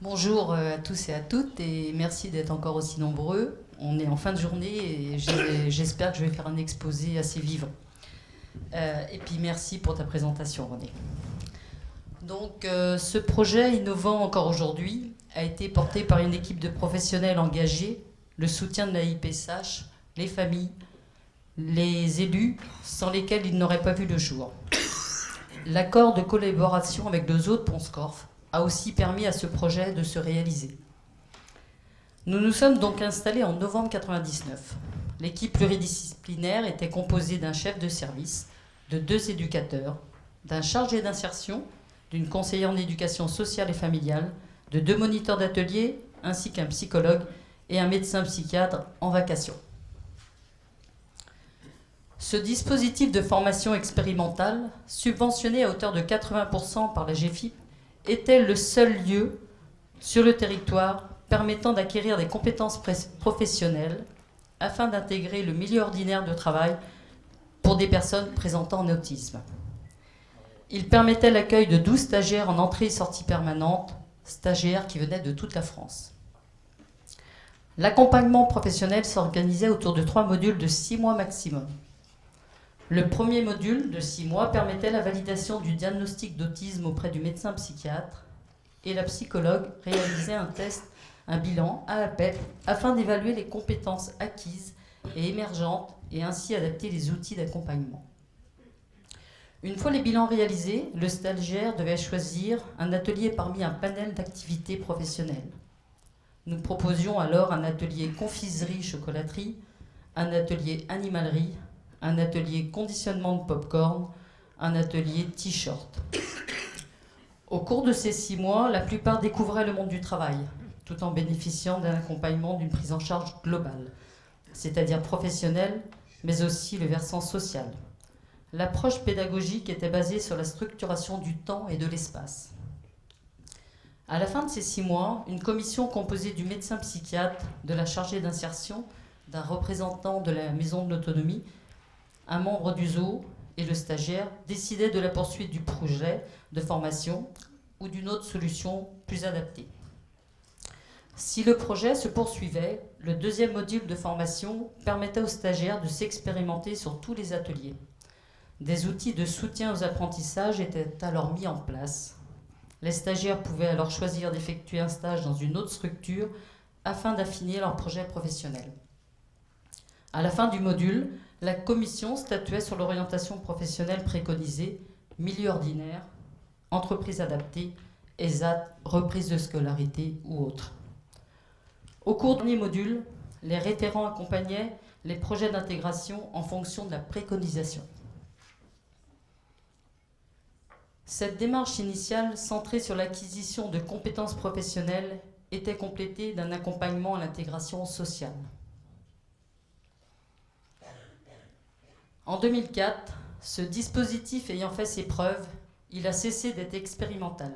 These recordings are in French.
Bonjour à tous et à toutes et merci d'être encore aussi nombreux. On est en fin de journée et j'espère que je vais faire un exposé assez vivant. Et puis merci pour ta présentation, René. Donc ce projet innovant encore aujourd'hui a été porté par une équipe de professionnels engagés, le soutien de la IPSH, les familles, les élus, sans lesquels il n'aurait pas vu le jour. L'accord de collaboration avec le zoo de Pont-Scorff a aussi permis à ce projet de se réaliser. Nous nous sommes donc installés en novembre 1999. L'équipe pluridisciplinaire était composée d'un chef de service, de 2 éducateurs, d'un chargé d'insertion, d'une conseillère en éducation sociale et familiale, de 2 moniteurs d'atelier, ainsi qu'un psychologue et un médecin psychiatre en vacation. Ce dispositif de formation expérimentale, subventionné à hauteur de 80% par la GFIP, était le seul lieu sur le territoire permettant d'acquérir des compétences professionnelles afin d'intégrer le milieu ordinaire de travail pour des personnes présentant un autisme. Il permettait l'accueil de 12 stagiaires en entrée et sortie permanente, stagiaires qui venaient de toute la France. L'accompagnement professionnel s'organisait autour de 3 modules de 6 mois maximum. Le premier module de 6 mois permettait la validation du diagnostic d'autisme auprès du médecin psychiatre et la psychologue réalisait un test, un bilan à APEP afin d'évaluer les compétences acquises et émergentes et ainsi adapter les outils d'accompagnement. Une fois les bilans réalisés, le stagiaire devait choisir un atelier parmi un panel d'activités professionnelles. Nous proposions alors un atelier confiserie-chocolaterie, un atelier animalerie, un atelier conditionnement de pop-corn, un atelier t-shirt. Au cours de ces 6 mois, la plupart découvraient le monde du travail, tout en bénéficiant d'un accompagnement d'une prise en charge globale, c'est-à-dire professionnelle, mais aussi le versant social. L'approche pédagogique était basée sur la structuration du temps et de l'espace. À la fin de ces 6 mois, une commission composée du médecin psychiatre, de la chargée d'insertion, d'un représentant de la maison de l'autonomie, un membre du zoo et le stagiaire décidaient de la poursuite du projet de formation ou d'une autre solution plus adaptée. Si le projet se poursuivait, le deuxième module de formation permettait aux stagiaires de s'expérimenter sur tous les ateliers. Des outils de soutien aux apprentissages étaient alors mis en place. Les stagiaires pouvaient alors choisir d'effectuer un stage dans une autre structure afin d'affiner leur projet professionnel. À la fin du module, la commission statuait sur l'orientation professionnelle préconisée, milieu ordinaire, entreprise adaptée, ESAT, reprise de scolarité ou autre. Au cours du dernier module, les référents accompagnaient les projets d'intégration en fonction de la préconisation. Cette démarche initiale, centrée sur l'acquisition de compétences professionnelles, était complétée d'un accompagnement à l'intégration sociale. En 2004, ce dispositif ayant fait ses preuves, il a cessé d'être expérimental.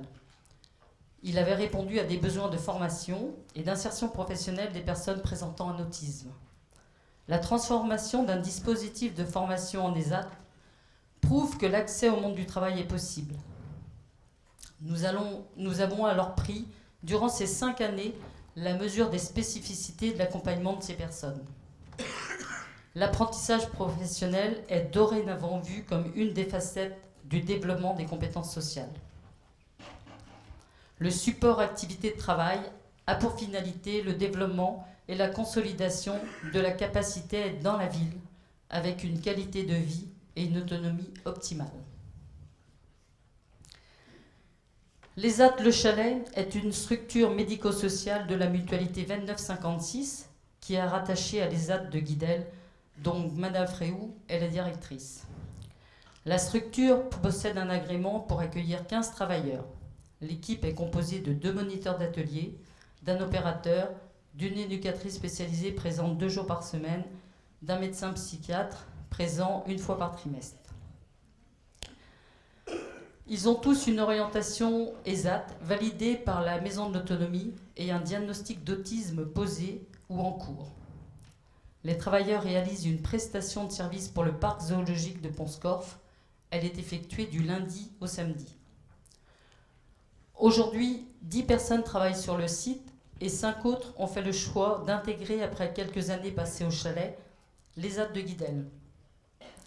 Il avait répondu à des besoins de formation et d'insertion professionnelle des personnes présentant un autisme. La transformation d'un dispositif de formation en ESAT prouve que l'accès au monde du travail est possible. Nous avons alors pris, durant ces 5 années, la mesure des spécificités de l'accompagnement de ces personnes. L'apprentissage professionnel est dorénavant vu comme une des facettes du développement des compétences sociales. Le support activité de travail a pour finalité le développement et la consolidation de la capacité à être dans la ville avec une qualité de vie et une autonomie optimale. L'ESAT Le Chalet est une structure médico-sociale de la mutualité 2956 qui est rattachée à l'ESAT de Guidel, dont Madame Fréhou est la directrice. La structure possède un agrément pour accueillir 15 travailleurs. L'équipe est composée de 2 moniteurs d'atelier, d'un opérateur, d'une éducatrice spécialisée présente 2 jours par semaine, d'un médecin psychiatre présent 1 fois par trimestre. Ils ont tous une orientation ESAT validée par la Maison de l'Autonomie et un diagnostic d'autisme posé ou en cours. Les travailleurs réalisent une prestation de service pour le parc zoologique de Pont-Scorff. Elle est effectuée du lundi au samedi. Aujourd'hui, 10 personnes travaillent sur le site et 5 autres ont fait le choix d'intégrer, après quelques années passées au chalet, les ZAD de Guidel.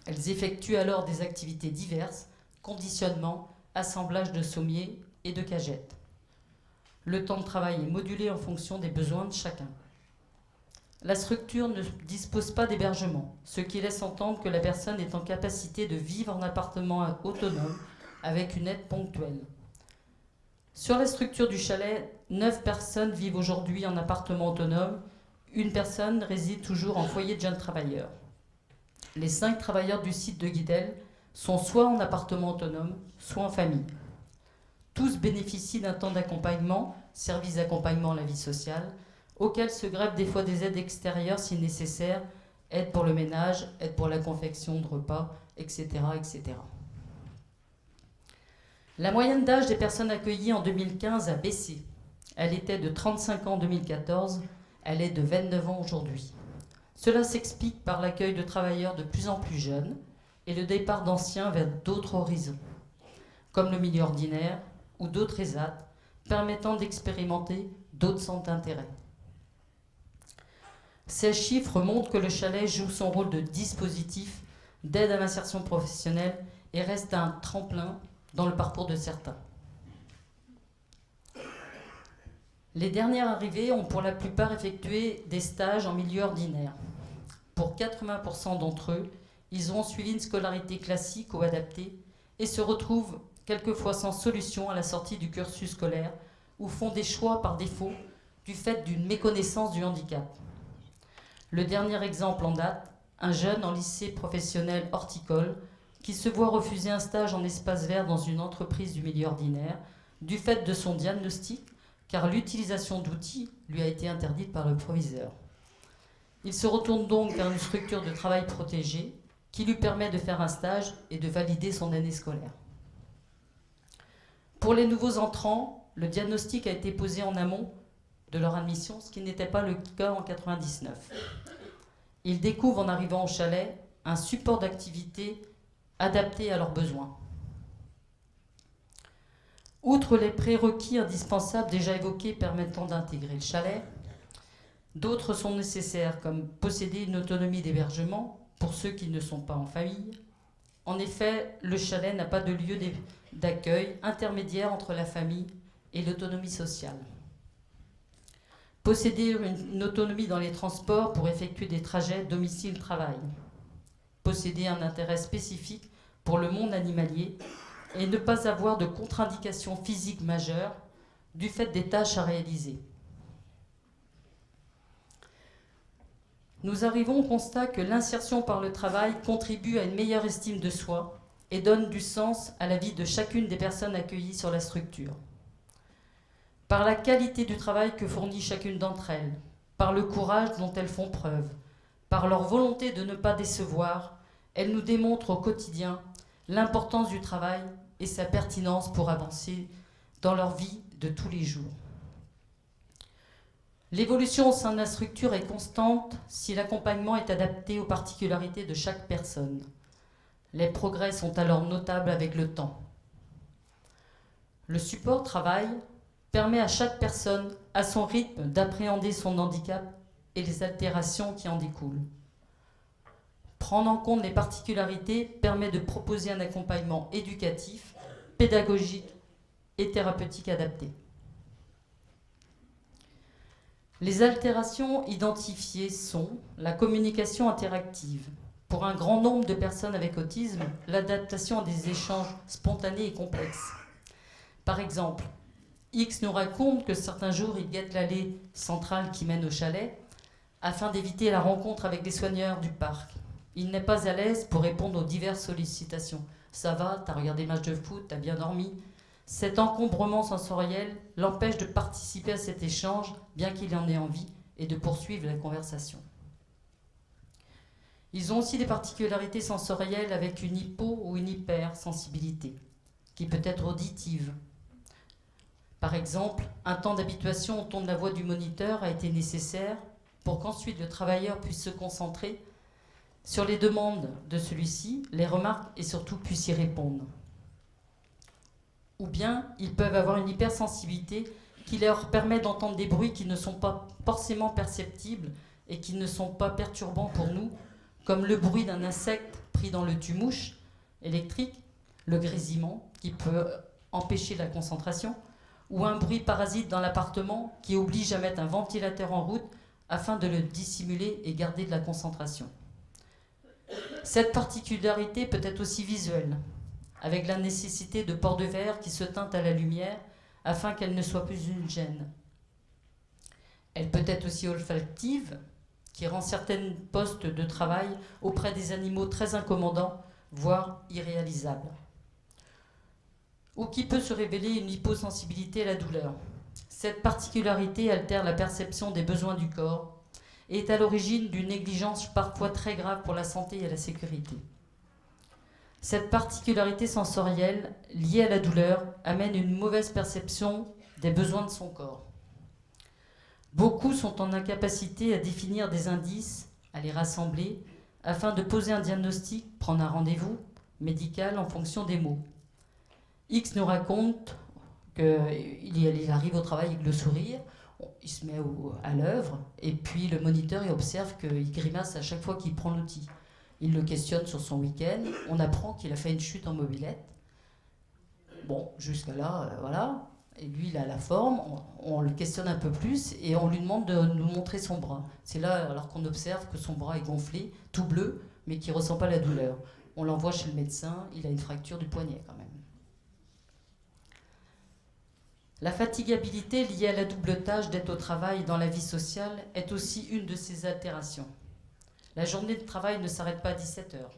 Elles effectuent alors des activités diverses, conditionnement, assemblage de sommiers et de cagettes. Le temps de travail est modulé en fonction des besoins de chacun. La structure ne dispose pas d'hébergement, ce qui laisse entendre que la personne est en capacité de vivre en appartement autonome avec une aide ponctuelle. Sur la structure du chalet, 9 personnes vivent aujourd'hui en appartement autonome, une personne réside toujours en foyer de jeunes travailleurs. Les 5 travailleurs du site de Guidel sont soit en appartement autonome, soit en famille. Tous bénéficient d'un temps d'accompagnement, service d'accompagnement à la vie sociale, auquel se greffent des fois des aides extérieures si nécessaire, aide pour le ménage, aide pour la confection de repas, etc., etc. La moyenne d'âge des personnes accueillies en 2015 a baissé. Elle était de 35 ans en 2014, elle est de 29 ans aujourd'hui. Cela s'explique par l'accueil de travailleurs de plus en plus jeunes et le départ d'anciens vers d'autres horizons, comme le milieu ordinaire ou d'autres ESAT, permettant d'expérimenter d'autres centres d'intérêt. Ces chiffres montrent que le chalet joue son rôle de dispositif d'aide à l'insertion professionnelle et reste un tremplin dans le parcours de certains. Les dernières arrivées ont pour la plupart effectué des stages en milieu ordinaire. Pour 80% d'entre eux, ils ont suivi une scolarité classique ou adaptée et se retrouvent quelquefois sans solution à la sortie du cursus scolaire ou font des choix par défaut du fait d'une méconnaissance du handicap. Le dernier exemple en date, un jeune en lycée professionnel horticole qui se voit refuser un stage en espace vert dans une entreprise du milieu ordinaire du fait de son diagnostic, car l'utilisation d'outils lui a été interdite par le proviseur. Il se retourne donc vers une structure de travail protégée qui lui permet de faire un stage et de valider son année scolaire. Pour les nouveaux entrants, le diagnostic a été posé en amont de leur admission, ce qui n'était pas le cas en 1999. Ils découvrent en arrivant au chalet un support d'activité adapté à leurs besoins. Outre les prérequis indispensables déjà évoqués permettant d'intégrer le chalet, d'autres sont nécessaires, comme posséder une autonomie d'hébergement pour ceux qui ne sont pas en famille. En effet, le chalet n'a pas de lieu d'accueil intermédiaire entre la famille et l'autonomie sociale. Posséder une autonomie dans les transports pour effectuer des trajets domicile-travail. Posséder un intérêt spécifique pour le monde animalier et ne pas avoir de contre-indications physiques majeures du fait des tâches à réaliser. Nous arrivons au constat que l'insertion par le travail contribue à une meilleure estime de soi et donne du sens à la vie de chacune des personnes accueillies sur la structure. Par la qualité du travail que fournit chacune d'entre elles, par le courage dont elles font preuve, par leur volonté de ne pas décevoir, elles nous démontrent au quotidien l'importance du travail et sa pertinence pour avancer dans leur vie de tous les jours. L'évolution au sein de la structure est constante si l'accompagnement est adapté aux particularités de chaque personne. Les progrès sont alors notables avec le temps. Le support travail permet à chaque personne, à son rythme, d'appréhender son handicap et les altérations qui en découlent. Prendre en compte les particularités permet de proposer un accompagnement éducatif, pédagogique et thérapeutique adapté. Les altérations identifiées sont la communication interactive. Pour un grand nombre de personnes avec autisme, l'adaptation à des échanges spontanés est complexe. Par exemple, X nous raconte que certains jours, il guette l'allée centrale qui mène au chalet afin d'éviter la rencontre avec les soigneurs du parc. Il n'est pas à l'aise pour répondre aux diverses sollicitations. Ça va, t'as regardé le match de foot, t'as bien dormi. Cet encombrement sensoriel l'empêche de participer à cet échange, bien qu'il en ait envie, et de poursuivre la conversation. Ils ont aussi des particularités sensorielles avec une hypo ou une hypersensibilité, qui peut être auditive. Par exemple, un temps d'habituation au ton de la voix du moniteur a été nécessaire pour qu'ensuite le travailleur puisse se concentrer sur les demandes de celui-ci, les remarques et surtout puisse y répondre. Ou bien ils peuvent avoir une hypersensibilité qui leur permet d'entendre des bruits qui ne sont pas forcément perceptibles et qui ne sont pas perturbants pour nous, comme le bruit d'un insecte pris dans le tue-mouche électrique, le grésillement qui peut empêcher la concentration, ou un bruit parasite dans l'appartement qui oblige à mettre un ventilateur en route afin de le dissimuler et garder de la concentration. Cette particularité peut être aussi visuelle, avec la nécessité de port de verre qui se teinte à la lumière afin qu'elle ne soit plus une gêne. Elle peut être aussi olfactive, qui rend certains postes de travail auprès des animaux très incommodants, voire irréalisables. Ou qui peut se révéler une hyposensibilité à la douleur. Cette particularité altère la perception des besoins du corps et est à l'origine d'une négligence parfois très grave pour la santé et la sécurité. Cette particularité sensorielle liée à la douleur amène une mauvaise perception des besoins de son corps. Beaucoup sont en incapacité à définir des indices, à les rassembler, afin de poser un diagnostic, prendre un rendez-vous médical en fonction des mots. X nous raconte qu'il arrive au travail avec le sourire, il se met à l'œuvre, et puis le moniteur il observe qu'il grimace à chaque fois qu'il prend l'outil. Il le questionne sur son week-end, on apprend qu'il a fait une chute en mobilette. Bon, jusqu'à là, voilà. Et lui, il a la forme, on le questionne un peu plus et on lui demande de nous montrer son bras. C'est là, alors qu'on observe que son bras est gonflé, tout bleu, mais qui ne ressent pas la douleur. On l'envoie chez le médecin, il a une fracture du poignet quand même. La fatigabilité liée à la double tâche d'être au travail et dans la vie sociale est aussi une de ces altérations. La journée de travail ne s'arrête pas à 17 heures.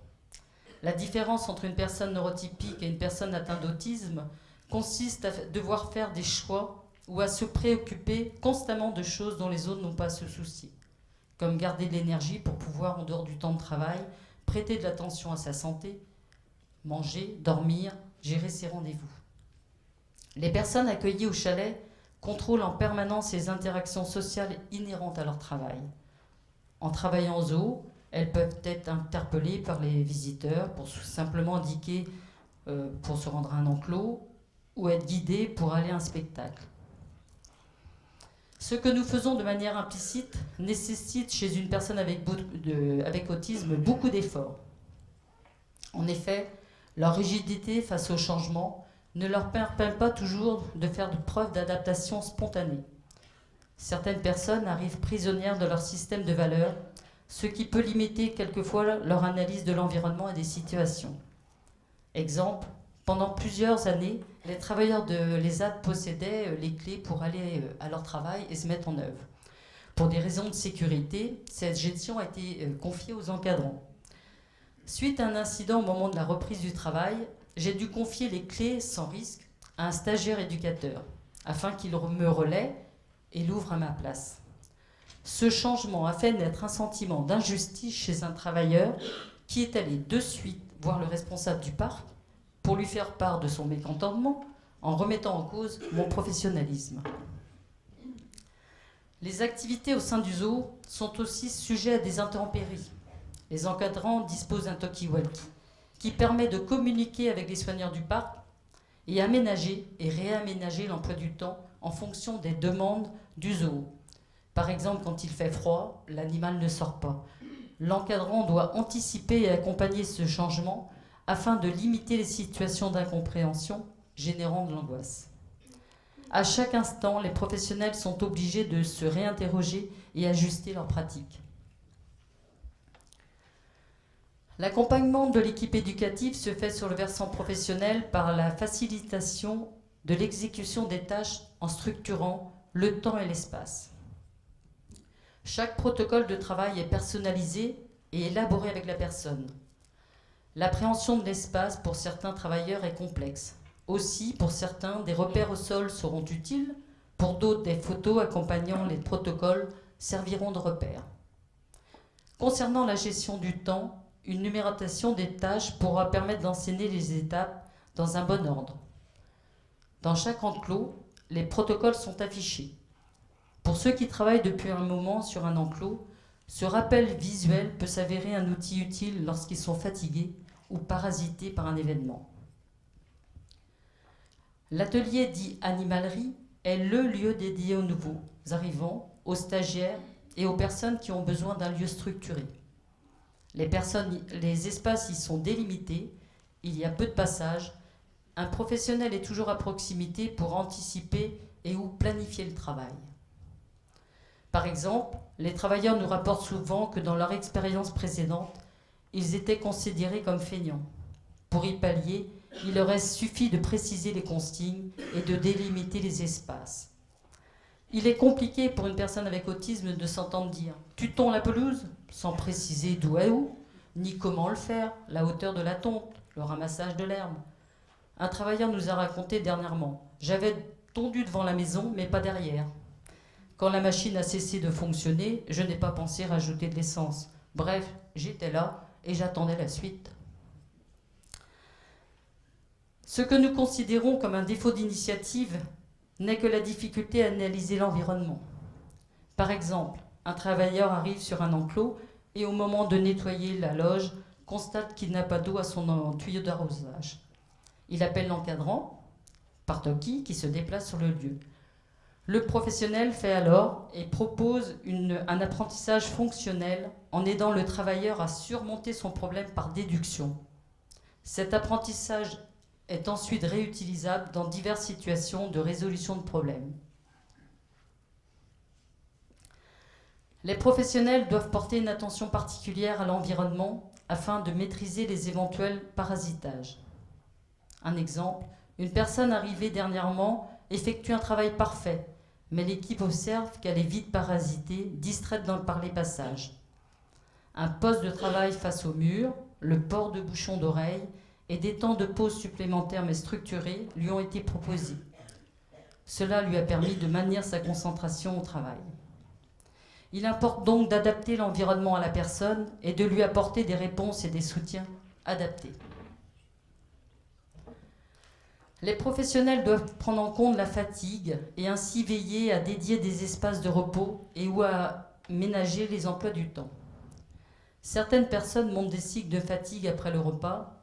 La différence entre une personne neurotypique et une personne atteinte d'autisme consiste à devoir faire des choix ou à se préoccuper constamment de choses dont les autres n'ont pas à se soucier, comme garder de l'énergie pour pouvoir, en dehors du temps de travail, prêter de l'attention à sa santé, manger, dormir, gérer ses rendez-vous. Les personnes accueillies au chalet contrôlent en permanence les interactions sociales inhérentes à leur travail. En travaillant au zoo, elles peuvent être interpellées par les visiteurs pour simplement indiquer pour se rendre à un enclos ou être guidées pour aller à un spectacle. Ce que nous faisons de manière implicite nécessite chez une personne avec autisme beaucoup d'efforts. En effet, leur rigidité face au changement ne leur permet pas toujours de faire preuve d'adaptation spontanée. Certaines personnes arrivent prisonnières de leur système de valeurs, ce qui peut limiter quelquefois leur analyse de l'environnement et des situations. Exemple, pendant plusieurs années, les travailleurs de l'ESAT possédaient les clés pour aller à leur travail et se mettre en œuvre. Pour des raisons de sécurité, cette gestion a été confiée aux encadrants. Suite à un incident au moment de la reprise du travail, j'ai dû confier les clés sans risque à un stagiaire éducateur, afin qu'il me relaie et l'ouvre à ma place. Ce changement a fait naître un sentiment d'injustice chez un travailleur qui est allé de suite voir le responsable du parc pour lui faire part de son mécontentement en remettant en cause mon professionnalisme. Les activités au sein du zoo sont aussi sujets à des intempéries. Les encadrants disposent d'un talkie-walkie qui permet de communiquer avec les soigneurs du parc et aménager et réaménager l'emploi du temps en fonction des demandes du zoo. Par exemple, quand il fait froid, l'animal ne sort pas. L'encadrant doit anticiper et accompagner ce changement afin de limiter les situations d'incompréhension générant de l'angoisse. À chaque instant, les professionnels sont obligés de se réinterroger et ajuster leurs pratiques. L'accompagnement de l'équipe éducative se fait sur le versant professionnel par la facilitation de l'exécution des tâches en structurant le temps et l'espace. Chaque protocole de travail est personnalisé et élaboré avec la personne. L'appréhension de l'espace pour certains travailleurs est complexe. Aussi, pour certains, des repères au sol seront utiles, pour d'autres, des photos accompagnant les protocoles serviront de repères. Concernant la gestion du temps, une numérotation des tâches pourra permettre d'enseigner les étapes dans un bon ordre. Dans chaque enclos, les protocoles sont affichés. Pour ceux qui travaillent depuis un moment sur un enclos, ce rappel visuel peut s'avérer un outil utile lorsqu'ils sont fatigués ou parasités par un événement. L'atelier dit animalerie est le lieu dédié aux nouveaux arrivants, aux stagiaires et aux personnes qui ont besoin d'un lieu structuré. Les espaces y sont délimités, il y a peu de passages. Un professionnel est toujours à proximité pour anticiper et ou planifier le travail. Par exemple, les travailleurs nous rapportent souvent que dans leur expérience précédente, ils étaient considérés comme feignants. Pour y pallier, il leur suffit de préciser les consignes et de délimiter les espaces. Il est compliqué pour une personne avec autisme de s'entendre dire « tu tonds la pelouse ?» sans préciser d'où à où, ni comment le faire, la hauteur de la tonte, le ramassage de l'herbe. Un travailleur nous a raconté dernièrement « j'avais tondu devant la maison, mais pas derrière. Quand la machine a cessé de fonctionner, je n'ai pas pensé rajouter de l'essence. Bref, j'étais là et j'attendais la suite. » Ce que nous considérons comme un défaut d'initiative n'est que la difficulté à analyser l'environnement. Par exemple, un travailleur arrive sur un enclos et au moment de nettoyer la loge, constate qu'il n'a pas d'eau à son tuyau d'arrosage. Il appelle l'encadrant, Partoki, qui se déplace sur le lieu. Le professionnel fait alors et propose un apprentissage fonctionnel en aidant le travailleur à surmonter son problème par déduction. Cet apprentissage est ensuite réutilisable dans diverses situations de résolution de problèmes. Les professionnels doivent porter une attention particulière à l'environnement afin de maîtriser les éventuels parasitages. Un exemple, une personne arrivée dernièrement effectue un travail parfait, mais l'équipe observe qu'elle est vite parasitée, distraite par les passages. Un poste de travail face au mur, le port de bouchons d'oreille et des temps de pause supplémentaires mais structurés lui ont été proposés. Cela lui a permis de maintenir sa concentration au travail. Il importe donc d'adapter l'environnement à la personne et de lui apporter des réponses et des soutiens adaptés. Les professionnels doivent prendre en compte la fatigue et ainsi veiller à dédier des espaces de repos et ou à ménager les emplois du temps. Certaines personnes montrent des cycles de fatigue après le repas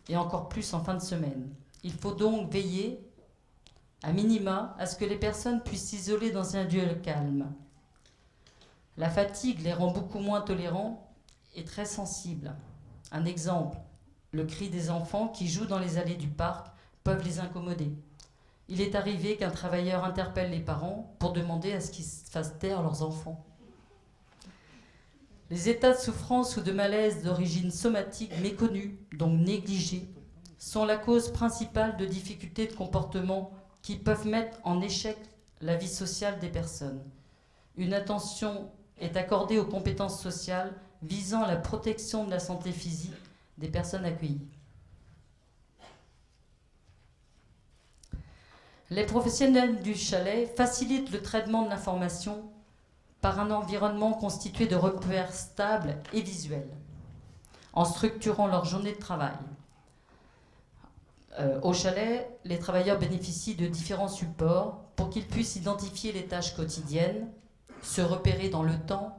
et encore plus en fin de semaine. Il faut donc veiller, à minima, à ce que les personnes puissent s'isoler dans un lieu calme. La fatigue les rend beaucoup moins tolérants et très sensibles. Un exemple, le cri des enfants qui jouent dans les allées du parc peuvent les incommoder. Il est arrivé qu'un travailleur interpelle les parents pour demander à ce qu'ils fassent taire leurs enfants. Les états de souffrance ou de malaise d'origine somatique méconnus, donc négligés, sont la cause principale de difficultés de comportement qui peuvent mettre en échec la vie sociale des personnes. Une attention est accordée aux compétences sociales visant à la protection de la santé physique des personnes accueillies. Les professionnels du chalet facilitent le traitement de l'information par un environnement constitué de repères stables et visuels, en structurant leur journée de travail. Au chalet, les travailleurs bénéficient de différents supports pour qu'ils puissent identifier les tâches quotidiennes, se repérer dans le temps,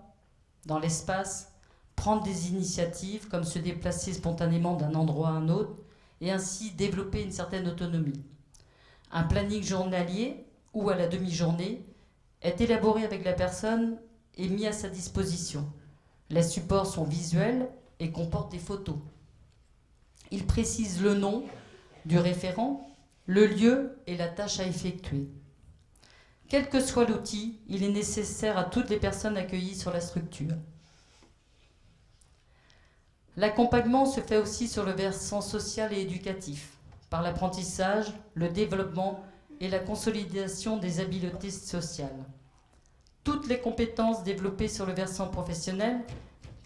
dans l'espace, prendre des initiatives comme se déplacer spontanément d'un endroit à un autre et ainsi développer une certaine autonomie. Un planning journalier ou à la demi-journée est élaboré avec la personne et mis à sa disposition. Les supports sont visuels et comportent des photos. Ils précisent le nom du référent, le lieu et la tâche à effectuer. Quel que soit l'outil, il est nécessaire à toutes les personnes accueillies sur la structure. L'accompagnement se fait aussi sur le versant social et éducatif, par l'apprentissage, le développement et la consolidation des habiletés sociales. Toutes les compétences développées sur le versant professionnel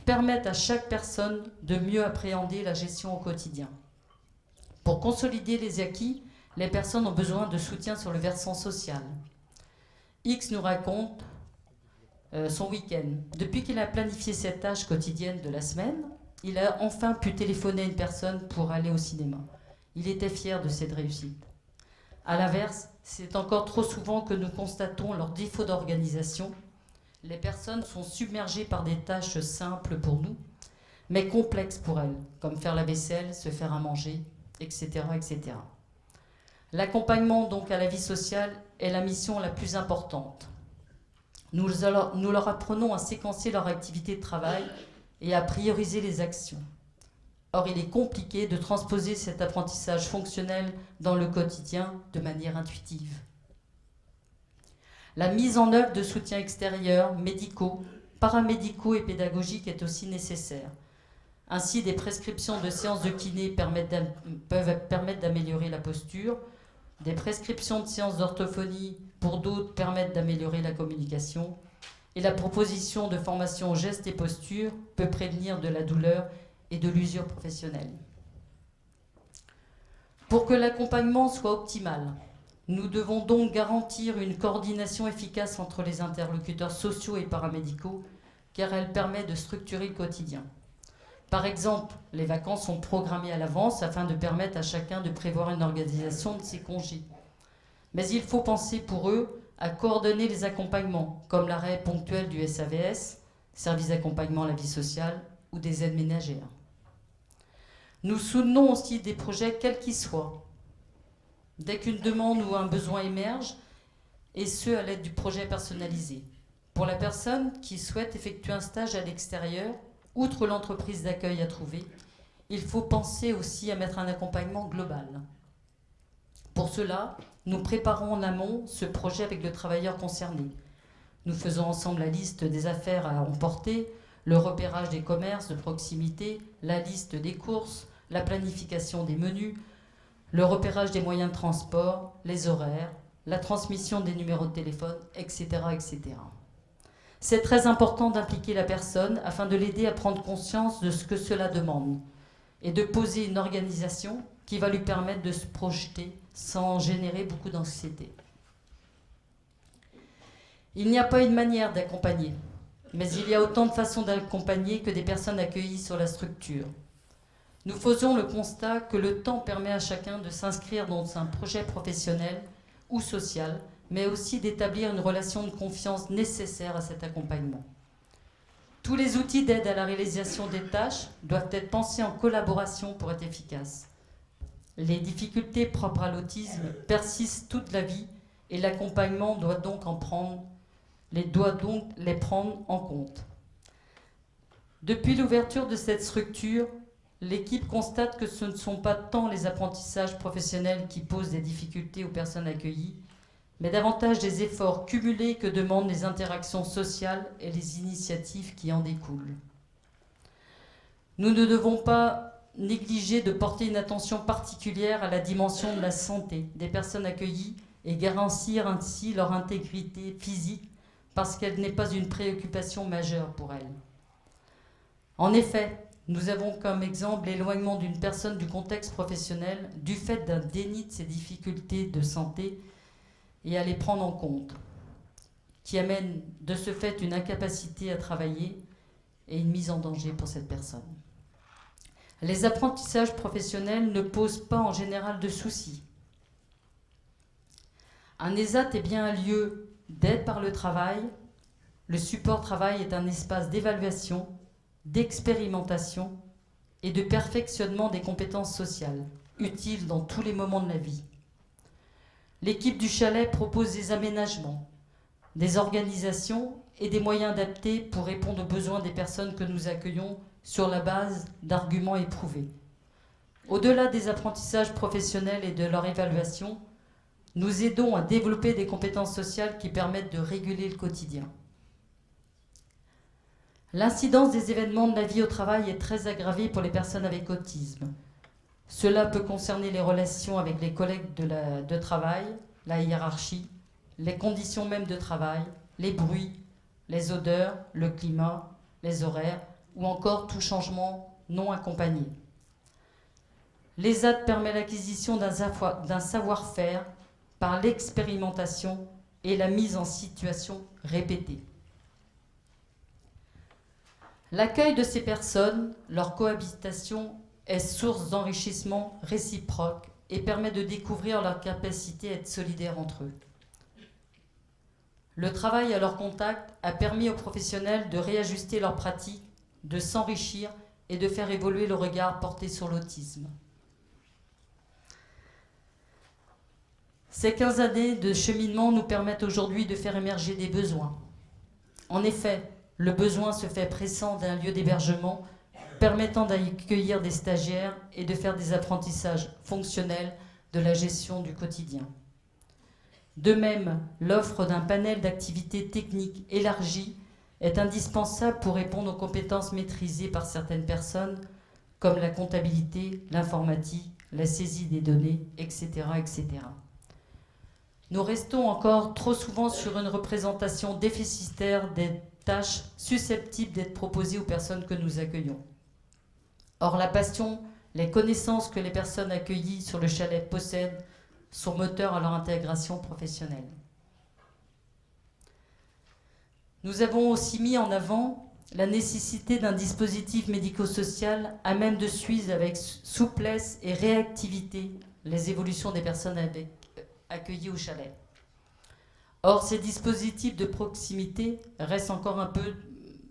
permettent à chaque personne de mieux appréhender la gestion au quotidien. Pour consolider les acquis, les personnes ont besoin de soutien sur le versant social. X nous raconte son week-end. Depuis qu'il a planifié ses tâches quotidiennes de la semaine, il a enfin pu téléphoner à une personne pour aller au cinéma. Il était fier de cette réussite. A l'inverse, c'est encore trop souvent que nous constatons leur défaut d'organisation. Les personnes sont submergées par des tâches simples pour nous, mais complexes pour elles, comme faire la vaisselle, se faire à manger, etc., etc. L'accompagnement donc à la vie sociale est la mission la plus importante. Nous leur apprenons à séquencer leur activité de travail et à prioriser les actions. Or, il est compliqué de transposer cet apprentissage fonctionnel dans le quotidien de manière intuitive. La mise en œuvre de soutiens extérieurs, médicaux, paramédicaux et pédagogiques est aussi nécessaire. Ainsi, des prescriptions de séances de kiné peuvent permettre d'améliorer la posture. Des prescriptions de séances d'orthophonie, pour d'autres, permettent d'améliorer la communication. Et la proposition de formation gestes et postures peut prévenir de la douleur et de l'usure professionnelle. Pour que l'accompagnement soit optimal, nous devons donc garantir une coordination efficace entre les interlocuteurs sociaux et paramédicaux, car elle permet de structurer le quotidien. Par exemple, les vacances sont programmées à l'avance afin de permettre à chacun de prévoir une organisation de ses congés. Mais il faut penser pour eux à coordonner les accompagnements, comme l'arrêt ponctuel du SAVS, service d'accompagnement à la vie sociale, ou des aides ménagères. Nous soutenons aussi des projets quels qu'ils soient. Dès qu'une demande ou un besoin émerge, et ce à l'aide du projet personnalisé. Pour la personne qui souhaite effectuer un stage à l'extérieur, outre l'entreprise d'accueil à trouver, il faut penser aussi à mettre un accompagnement global. Pour cela, nous préparons en amont ce projet avec le travailleur concerné. Nous faisons ensemble la liste des affaires à emporter, le repérage des commerces de proximité, la liste des courses, la planification des menus, le repérage des moyens de transport, les horaires, la transmission des numéros de téléphone, etc., etc. C'est très important d'impliquer la personne afin de l'aider à prendre conscience de ce que cela demande et de poser une organisation qui va lui permettre de se projeter sans générer beaucoup d'anxiété. Il n'y a pas une manière d'accompagner, mais il y a autant de façons d'accompagner que des personnes accueillies sur la structure. Nous faisons le constat que le temps permet à chacun de s'inscrire dans un projet professionnel ou social, mais aussi d'établir une relation de confiance nécessaire à cet accompagnement. Tous les outils d'aide à la réalisation des tâches doivent être pensés en collaboration pour être efficaces. Les difficultés propres à l'autisme persistent toute la vie et l'accompagnement doit donc les prendre en compte. Depuis l'ouverture de cette structure, l'équipe constate que ce ne sont pas tant les apprentissages professionnels qui posent des difficultés aux personnes accueillies, mais davantage des efforts cumulés que demandent les interactions sociales et les initiatives qui en découlent. Nous ne devons pas négliger de porter une attention particulière à la dimension de la santé des personnes accueillies et garantir ainsi leur intégrité physique parce qu'elle n'est pas une préoccupation majeure pour elles. En effet, nous avons comme exemple l'éloignement d'une personne du contexte professionnel du fait d'un déni de ses difficultés de santé et à les prendre en compte, qui amène de ce fait une incapacité à travailler et une mise en danger pour cette personne. Les apprentissages professionnels ne posent pas en général de soucis. Un ESAT est bien un lieu d'aide par le travail. Le support travail est un espace d'évaluation, d'expérimentation et de perfectionnement des compétences sociales, utiles dans tous les moments de la vie. L'équipe du chalet propose des aménagements, des organisations et des moyens adaptés pour répondre aux besoins des personnes que nous accueillons sur la base d'arguments éprouvés. Au-delà des apprentissages professionnels et de leur évaluation, nous aidons à développer des compétences sociales qui permettent de réguler le quotidien. L'incidence des événements de la vie au travail est très aggravée pour les personnes avec autisme. Cela peut concerner les relations avec les collègues de travail, la hiérarchie, les conditions mêmes de travail, les bruits, les odeurs, le climat, les horaires ou encore tout changement non accompagné. L'ESAT permet l'acquisition d'un savoir-faire par l'expérimentation et la mise en situation répétée. L'accueil de ces personnes, leur cohabitation est source d'enrichissement réciproque et permet de découvrir leur capacité à être solidaires entre eux. Le travail à leur contact a permis aux professionnels de réajuster leurs pratiques, de s'enrichir et de faire évoluer le regard porté sur l'autisme. Ces 15 années de cheminement nous permettent aujourd'hui de faire émerger des besoins. En effet, le besoin se fait pressant d'un lieu d'hébergement permettant d'accueillir des stagiaires et de faire des apprentissages fonctionnels de la gestion du quotidien. De même, l'offre d'un panel d'activités techniques élargies est indispensable pour répondre aux compétences maîtrisées par certaines personnes, comme la comptabilité, l'informatique, la saisie des données, etc., etc. Nous restons encore trop souvent sur une représentation déficitaire des tâches susceptibles d'être proposées aux personnes que nous accueillons. Or, la passion, les connaissances que les personnes accueillies sur le chalet possèdent sont moteurs à leur intégration professionnelle. Nous avons aussi mis en avant la nécessité d'un dispositif médico-social à même de suivre avec souplesse et réactivité les évolutions des personnes accueillies au chalet. Or, ces dispositifs de proximité restent encore un peu,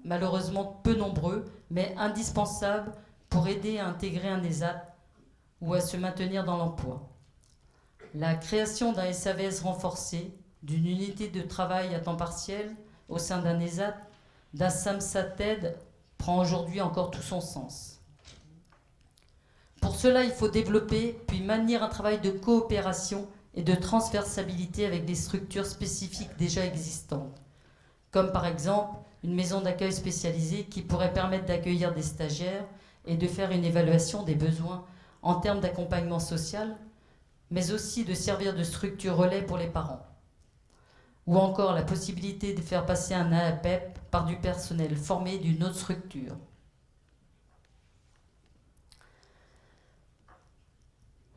malheureusement, peu nombreux, mais indispensables pour aider à intégrer un ESAT ou à se maintenir dans l'emploi. La création d'un SAVS renforcé, d'une unité de travail à temps partiel au sein d'un ESAT, d'un SAMSATED prend aujourd'hui encore tout son sens. Pour cela, il faut développer puis maintenir un travail de coopération et de transversabilité avec des structures spécifiques déjà existantes, comme par exemple une maison d'accueil spécialisée qui pourrait permettre d'accueillir des stagiaires et de faire une évaluation des besoins en termes d'accompagnement social, mais aussi de servir de structure relais pour les parents. Ou encore la possibilité de faire passer un AAPEP par du personnel formé d'une autre structure.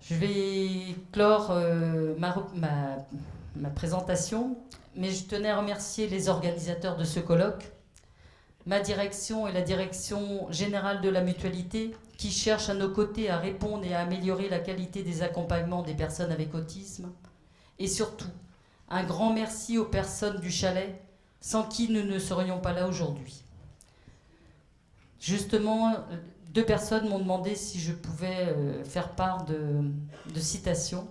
Je vais clore ma présentation, mais je tenais à remercier les organisateurs de ce colloque, ma direction et la direction générale de la mutualité, qui cherchent à nos côtés à répondre et à améliorer la qualité des accompagnements des personnes avec autisme. Et surtout, un grand merci aux personnes du chalet, sans qui nous ne serions pas là aujourd'hui. Justement, 2 personnes m'ont demandé si je pouvais faire part de citations.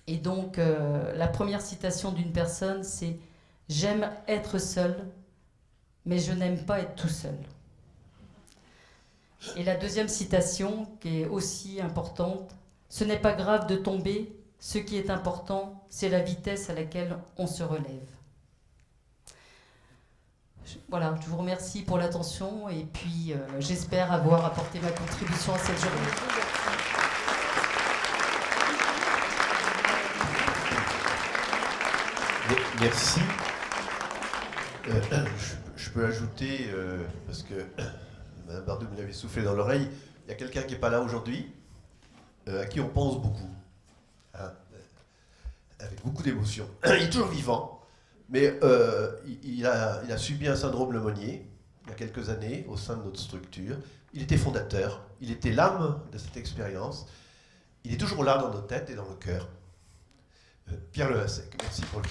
Et donc, la première citation d'une personne, c'est « J'aime être seul, mais je n'aime pas être tout seul ». Et la deuxième citation, qui est aussi importante, « Ce n'est pas grave de tomber, ce qui est important, c'est la vitesse à laquelle on se relève ». Voilà, je vous remercie pour l'attention et puis j'espère avoir apporté ma contribution à cette journée. Merci. Je peux ajouter, parce que Mme Bardou me l'avait soufflé dans l'oreille, il y a quelqu'un qui n'est pas là aujourd'hui, à qui on pense beaucoup, hein, avec beaucoup d'émotion. Il est toujours vivant, mais il a subi un syndrome Lemonnier il y a quelques années au sein de notre structure. Il était fondateur, il était l'âme de cette expérience. Il est toujours là dans nos têtes et dans nos cœurs. Pierre Lehassec, merci pour lui.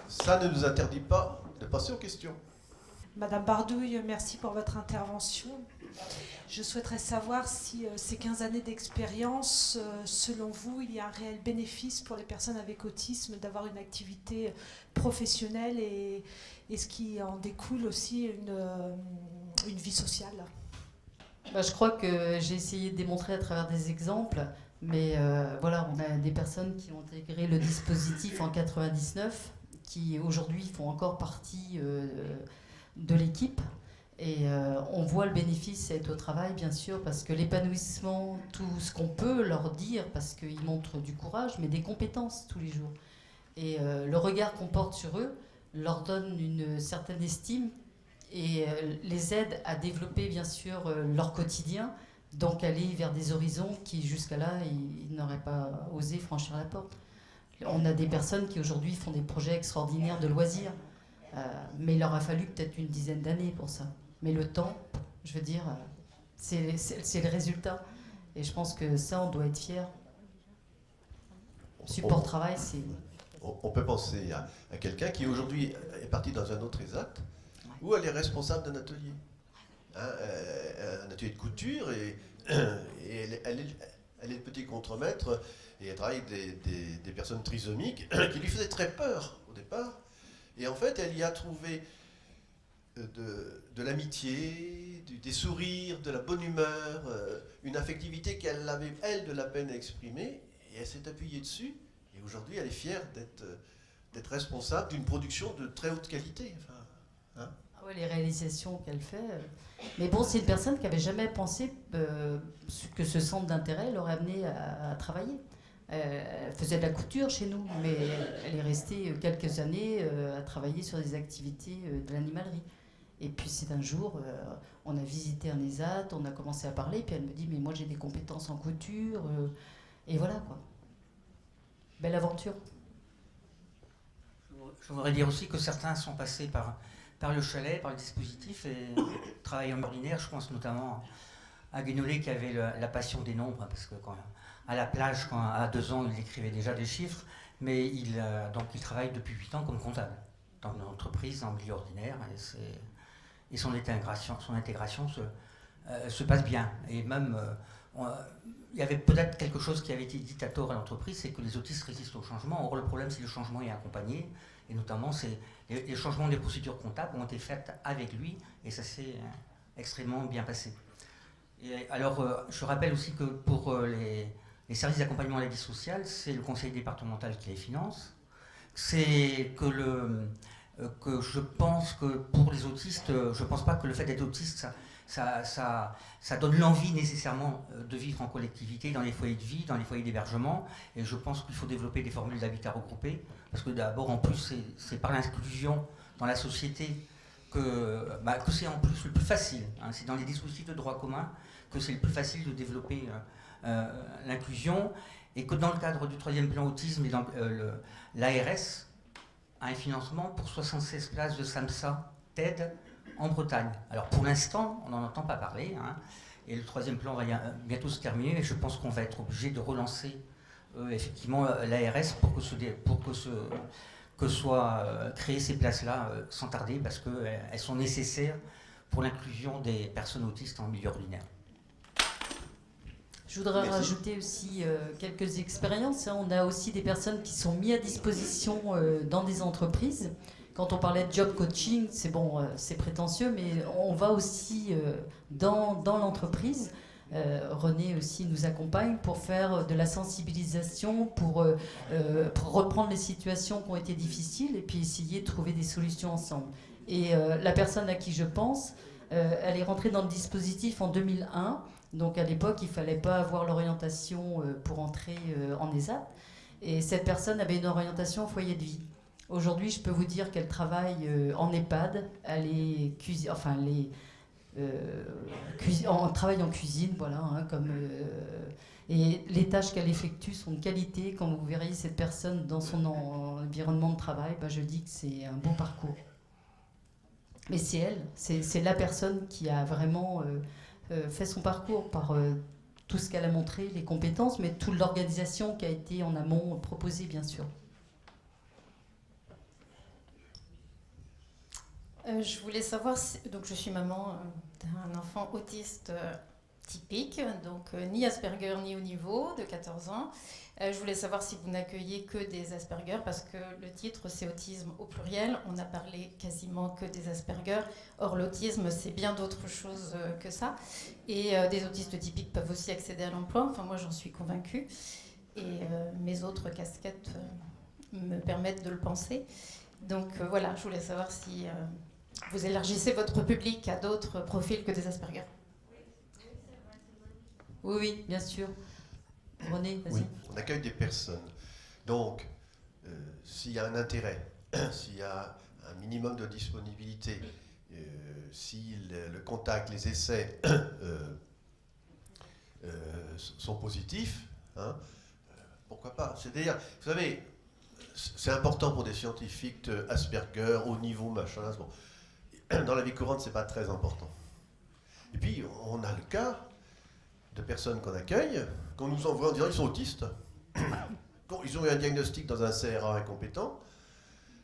Ça ne nous interdit pas de passer aux questions. Madame Bardouille, merci pour votre intervention. Je souhaiterais savoir si ces 15 années d'expérience, selon vous, il y a un réel bénéfice pour les personnes avec autisme d'avoir une activité professionnelle et ce qui en découle aussi une vie sociale. Je crois que j'ai essayé de démontrer à travers des exemples, mais voilà, on a des personnes qui ont intégré le dispositif en 99, qui aujourd'hui font encore partie de l'équipe. Et on voit le bénéfice être au travail, bien sûr, parce que l'épanouissement, tout ce qu'on peut leur dire, parce qu'ils montrent du courage, mais des compétences tous les jours. Et le regard qu'on porte sur eux leur donne une certaine estime et les aide à développer, bien sûr, leur quotidien, donc aller vers des horizons qui, jusqu'à là, ils n'auraient pas osé franchir la porte. On a des personnes qui, aujourd'hui, font des projets extraordinaires de loisirs, mais il leur a fallu peut-être une dizaine d'années pour ça. Mais le temps, je veux dire, c'est le résultat. Et je pense que ça, on doit être fiers. Support travail, c'est... On peut penser à quelqu'un qui aujourd'hui est parti dans un autre ESAT, ou elle est responsable d'un atelier. hein, un atelier de couture, et elle est le petit contremaître, et elle travaille avec des personnes trisomiques qui lui faisaient très peur au départ. Et en fait, elle y a trouvé de l'amitié, des sourires, de la bonne humeur, une affectivité qu'elle avait, elle, de la peine à exprimer, et elle s'est appuyée dessus, et aujourd'hui, elle est fière d'être responsable d'une production de très haute qualité. Enfin, hein. Ah ouais, les réalisations qu'elle fait. Mais bon, c'est une personne qui n'avait jamais pensé que ce centre d'intérêt l'aurait amenée à travailler. Elle faisait de la couture chez nous, mais elle est restée quelques années à travailler sur des activités de l'animalerie. Et puis c'est un jour, on a visité un ESAT, on a commencé à parler, puis elle me dit, mais moi j'ai des compétences en couture, et voilà quoi. Belle aventure. Je voudrais dire aussi que certains sont passés par le chalet, par le dispositif, et travaillent en ordinaire. Je pense notamment à Guénolé qui avait la passion des nombres, parce que à la plage, à 2 ans, il écrivait déjà des chiffres, mais il travaille depuis 8 ans comme comptable dans une entreprise, en milieu ordinaire, et son intégration se passe bien. Et même, il y avait peut-être quelque chose qui avait été dit à tort à l'entreprise, c'est que les autistes résistent au changement. Or, le problème, c'est que le changement est accompagné, et notamment, les changements des procédures comptables ont été faits avec lui, et ça s'est extrêmement bien passé. Et alors, je rappelle aussi que pour les services d'accompagnement à la vie sociale, c'est le conseil départemental qui les finance. C'est que je pense que pour les autistes, je ne pense pas que le fait d'être autiste, ça donne l'envie nécessairement de vivre en collectivité, dans les foyers de vie, dans les foyers d'hébergement. Et je pense qu'il faut développer des formules d'habitat regroupé, parce que d'abord, en plus, c'est par l'inclusion dans la société que c'est en plus le plus facile. Hein. C'est dans les dispositifs de droit commun que c'est le plus facile de développer l'inclusion, et que dans le cadre du 3e plan autisme, l'ARS a un financement pour 76 places de SAMSA TED en Bretagne. Alors pour l'instant, on n'en entend pas parler, hein, et le 3e plan va bientôt se terminer, et je pense qu'on va être obligé de relancer effectivement l'ARS pour que soient créées ces places-là sans tarder, parce qu'elles sont nécessaires pour l'inclusion des personnes autistes en milieu ordinaire. Je voudrais rajouter aussi quelques expériences. On a aussi des personnes qui sont mises à disposition dans des entreprises. Quand on parlait de job coaching, c'est bon, c'est prétentieux, mais on va aussi dans l'entreprise. René aussi nous accompagne pour faire de la sensibilisation, pour reprendre les situations qui ont été difficiles et puis essayer de trouver des solutions ensemble. Et la personne à qui je pense, elle est rentrée dans le dispositif en 2001. Donc à l'époque, il ne fallait pas avoir l'orientation pour entrer en ESAT. Et cette personne avait une orientation au foyer de vie. Aujourd'hui, je peux vous dire qu'elle travaille en EHPAD. Elle est travaille en cuisine, voilà, hein, et les tâches qu'elle effectue sont de qualité. Quand vous verriez cette personne dans son environnement de travail, je dis que c'est un bon parcours. Mais c'est elle, c'est la personne qui a vraiment fait son parcours par tout ce qu'elle a montré, les compétences, mais toute l'organisation qui a été en amont proposée, bien sûr. Je voulais savoir, donc je suis maman d'un enfant autiste typique, donc ni Asperger ni haut niveau, de 14 ans. Je voulais savoir si vous n'accueillez que des Asperger, parce que le titre c'est autisme au pluriel, on a parlé quasiment que des Asperger. Or l'autisme c'est bien d'autres choses que ça. Et des autistes typiques peuvent aussi accéder à l'emploi, enfin moi j'en suis convaincue. Et mes autres casquettes me permettent de le penser. Donc voilà, je voulais savoir si vous élargissez votre public à d'autres profils que des Asperger. Oui, oui, bien sûr. René, vas-y. Oui, on accueille des personnes. Donc, s'il y a un intérêt, s'il y a un minimum de disponibilité, si le contact, les essais sont positifs, hein, pourquoi pas. C'est-à-dire, vous savez, c'est important pour des scientifiques Asperger, haut niveau, machin. Bon. Dans la vie courante, c'est pas très important. Et puis, on a le cas de personnes qu'on accueille, qu'on nous envoie en disant qu'ils sont autistes. Ils ont eu un diagnostic dans un CRA incompétent,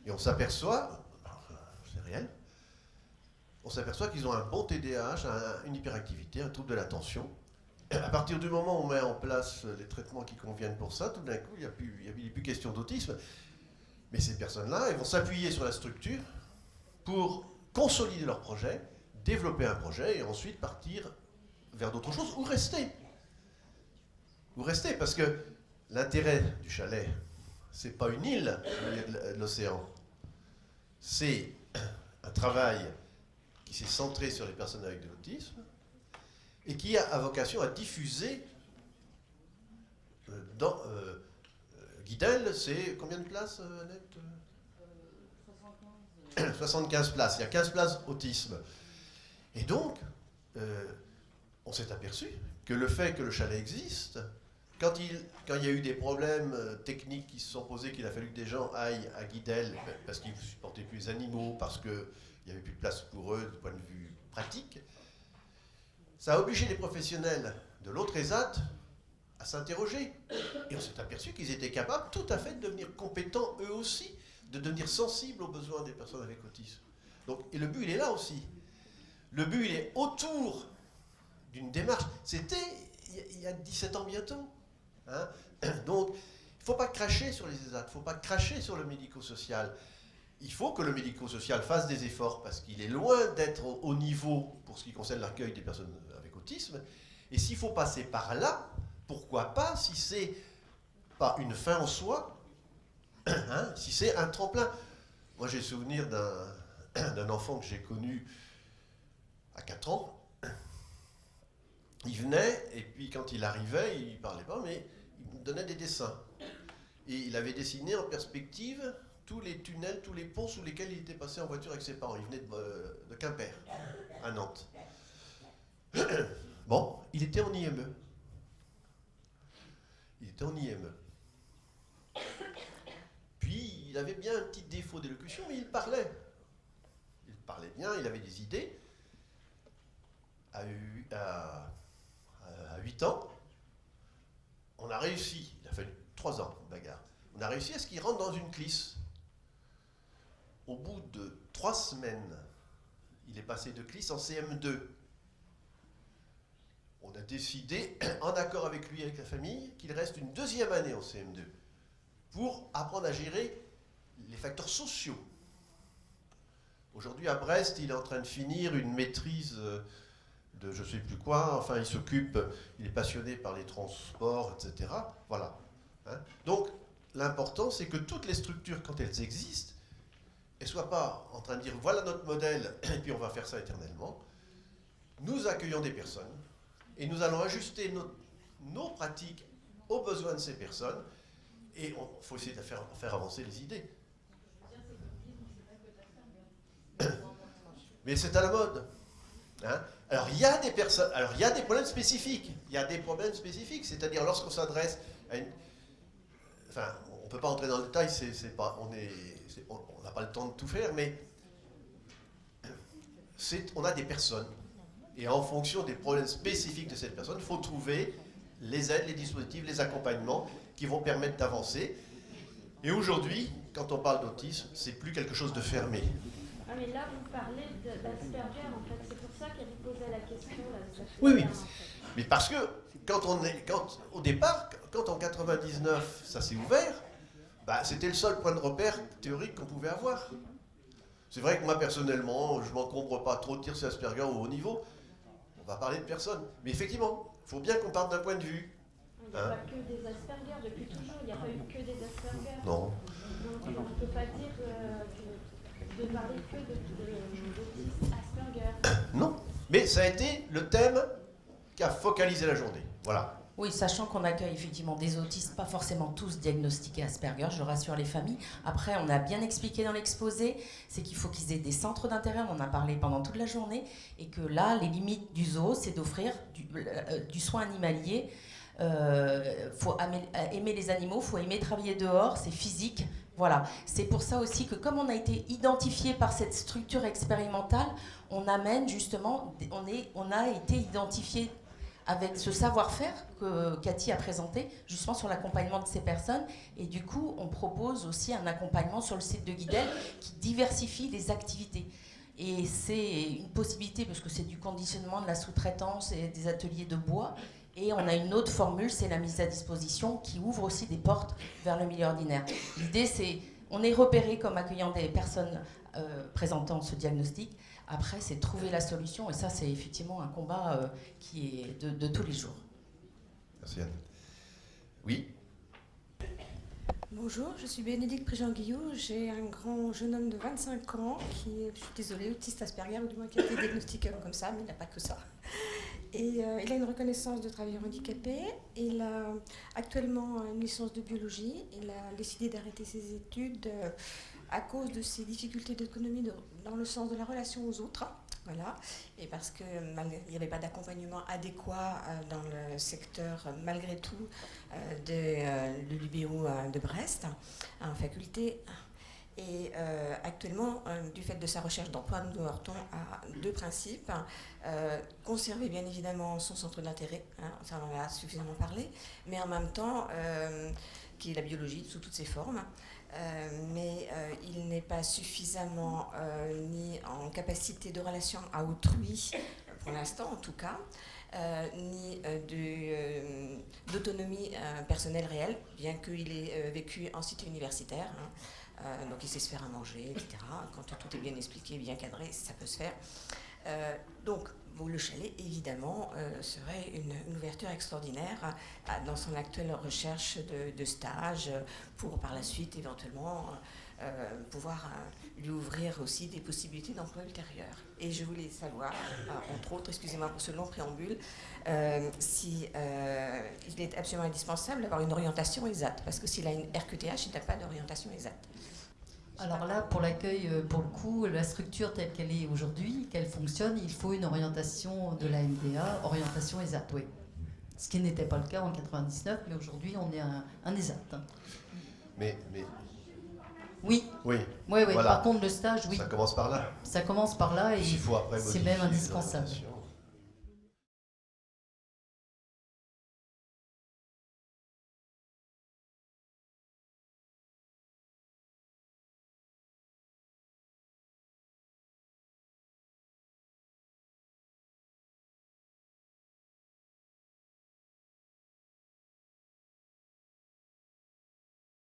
et on s'aperçoit, c'est réel, on s'aperçoit qu'ils ont un bon TDAH, une hyperactivité, un trouble de l'attention. À partir du moment où on met en place les traitements qui conviennent pour ça, tout d'un coup, il n'y a plus question d'autisme. Mais ces personnes-là, elles vont s'appuyer sur la structure pour consolider leur projet, développer un projet et ensuite partir vers d'autres choses ou rester. Ou rester, parce que l'intérêt du chalet, c'est pas une île au milieu de l'océan. C'est un travail qui s'est centré sur les personnes avec de l'autisme et qui a vocation à diffuser dans Guidel, c'est combien de places, Annette ? 75 places. Il y a 15 places autisme. Et donc, on s'est aperçu que le fait que le chalet existe, quand il y a eu des problèmes techniques qui se sont posés, qu'il a fallu que des gens aillent à Guidel, parce qu'ils ne supportaient plus les animaux, parce qu'il n'y avait plus de place pour eux du point de vue pratique, ça a obligé les professionnels de l'autre ESAT à s'interroger. Et on s'est aperçu qu'ils étaient capables tout à fait de devenir compétents eux aussi, de devenir sensibles aux besoins des personnes avec autisme. Donc, et le but, il est là aussi. Le but, il est autour d'une démarche. C'était il y a 17 ans bientôt. Hein. Donc, il ne faut pas cracher sur les ESAT, il ne faut pas cracher sur le médico-social. Il faut que le médico-social fasse des efforts parce qu'il est loin d'être au niveau pour ce qui concerne l'accueil des personnes avec autisme. Et s'il faut passer par là, pourquoi pas, si c'est pas une fin en soi, hein, si c'est un tremplin. Moi, j'ai souvenir d'un enfant que j'ai connu à 4 ans. Il venait, et puis quand il arrivait, il ne parlait pas, mais il me donnait des dessins. Et il avait dessiné en perspective tous les tunnels, tous les ponts sous lesquels il était passé en voiture avec ses parents. Il venait de Quimper, à Nantes. Bon, il était en IME. Il était en IME. Puis, il avait bien un petit défaut d'élocution, mais il parlait. Il parlait bien, il avait des idées. À 8 ans, on a réussi, il a fallu 3 ans de bagarre, on a réussi à ce qu'il rentre dans une clisse. Au bout de 3 semaines, il est passé de clisse en CM2. On a décidé, en accord avec lui et avec la famille, qu'il reste une 2e année en CM2 pour apprendre à gérer les facteurs sociaux. Aujourd'hui, à Brest, il est en train de finir une maîtrise de je ne sais plus quoi. Enfin, il s'occupe, il est passionné par les transports, etc. Voilà. Hein. Donc, l'important, c'est que toutes les structures, quand elles existent, elles ne soient pas en train de dire voilà notre modèle, et puis on va faire ça éternellement. Nous accueillons des personnes, et nous allons ajuster nos pratiques aux besoins de ces personnes, et il faut essayer de faire avancer les idées. Mais c'est à la mode. Hein. Alors, il y a des personnes, alors il y a des problèmes spécifiques. Il y a des problèmes spécifiques, c'est-à-dire lorsqu'on s'adresse à une... Enfin, on ne peut pas entrer dans le détail, on n'a pas le temps de tout faire, mais on a des personnes. Et en fonction des problèmes spécifiques de cette personne, il faut trouver les aides, les dispositifs, les accompagnements qui vont permettre d'avancer. Et aujourd'hui, quand on parle d'autisme, c'est plus quelque chose de fermé. Ah, mais là, vous parlez d'Asperger, en fait. C'est pour ça qu'elle vous posait la question. Là, oui, oui. Mais parce que, au départ, quand en 99, ça s'est ouvert, bah, c'était le seul point de repère théorique qu'on pouvait avoir. C'est vrai que moi, personnellement, je ne m'encombre pas trop de dire c'est Asperger au haut niveau. On va parler de personne. Mais effectivement, il faut bien qu'on parte d'un point de vue. Il n'y a pas que des Asperger, depuis toujours, il n'y a pas eu que des Asperger. Non. Donc on ne peut pas dire de parler que d'autisme Asperger. Non, mais ça a été le thème qui a focalisé la journée. Voilà. Oui, sachant qu'on accueille effectivement des autistes, pas forcément tous diagnostiqués Asperger, je rassure les familles. Après, on a bien expliqué dans l'exposé, c'est qu'il faut qu'ils aient des centres d'intérêt, on en a parlé pendant toute la journée, et que là, les limites du zoo, c'est d'offrir du soin animalier. Faut aimer les animaux, faut aimer travailler dehors, c'est physique. Voilà, c'est pour ça aussi que comme on a été identifié par cette structure expérimentale, on amène justement, on a été identifié avec ce savoir-faire que Cathy a présenté, justement sur l'accompagnement de ces personnes. Et du coup, on propose aussi un accompagnement sur le site de Guidel qui diversifie les activités. Et c'est une possibilité parce que c'est du conditionnement, de la sous-traitance et des ateliers de bois. Et on a une autre formule, c'est la mise à disposition qui ouvre aussi des portes vers le milieu ordinaire. L'idée, c'est, on est repéré comme accueillant des personnes présentant ce diagnostic. Après, c'est trouver la solution. Et ça, c'est effectivement un combat qui est de tous les jours. Merci Anne. Oui. Bonjour, je suis Bénédicte Prigent-Guillou. J'ai un grand jeune homme de 25 ans qui est, je suis désolée, autiste Asperger, ou du moins qui a été diagnostiqué comme ça, mais il n'a pas que ça. Et il a une reconnaissance de travailleur handicapé. Il a actuellement une licence de biologie. Il a décidé d'arrêter ses études à cause de ses difficultés d'autonomie dans le sens de la relation aux autres. Voilà. Et parce qu'il n'y avait pas d'accompagnement adéquat dans le secteur, malgré tout, de l'UBO de Brest, en faculté. Et actuellement, du fait de sa recherche d'emploi, nous heurtons à deux principes. Conserver bien évidemment son centre d'intérêt, hein, ça on en a suffisamment parlé, mais en même temps, qui est la biologie sous toutes ses formes. Mais il n'est pas suffisamment ni en capacité de relation à autrui, pour l'instant en tout cas, ni d'autonomie personnelle réelle, bien qu'il ait vécu en cité universitaire. Hein. Donc il sait se faire à manger, etc. Quand tout est bien expliqué, bien cadré, ça peut se faire. Donc le chalet, évidemment, serait une ouverture extraordinaire dans son actuelle recherche de stage pour, par la suite, éventuellement, pouvoir lui ouvrir aussi des possibilités d'emploi ultérieures. Et je voulais savoir, entre autres, excusez-moi pour ce long préambule, si il est absolument indispensable d'avoir une orientation exacte, parce que s'il a une RQTH, il n'a pas d'orientation exacte. Alors là, pour l'accueil, pour le coup, la structure telle qu'elle est aujourd'hui, qu'elle fonctionne, il faut une orientation de la MDA, orientation ESAT, oui. Ce qui n'était pas le cas en 99, mais aujourd'hui, on est un ESAT. Mais oui. Oui. Oui. Voilà. Par contre, le stage, oui. Ça commence par là. Ça commence par là et Il faut après c'est modifier même indispensable. l'orientation.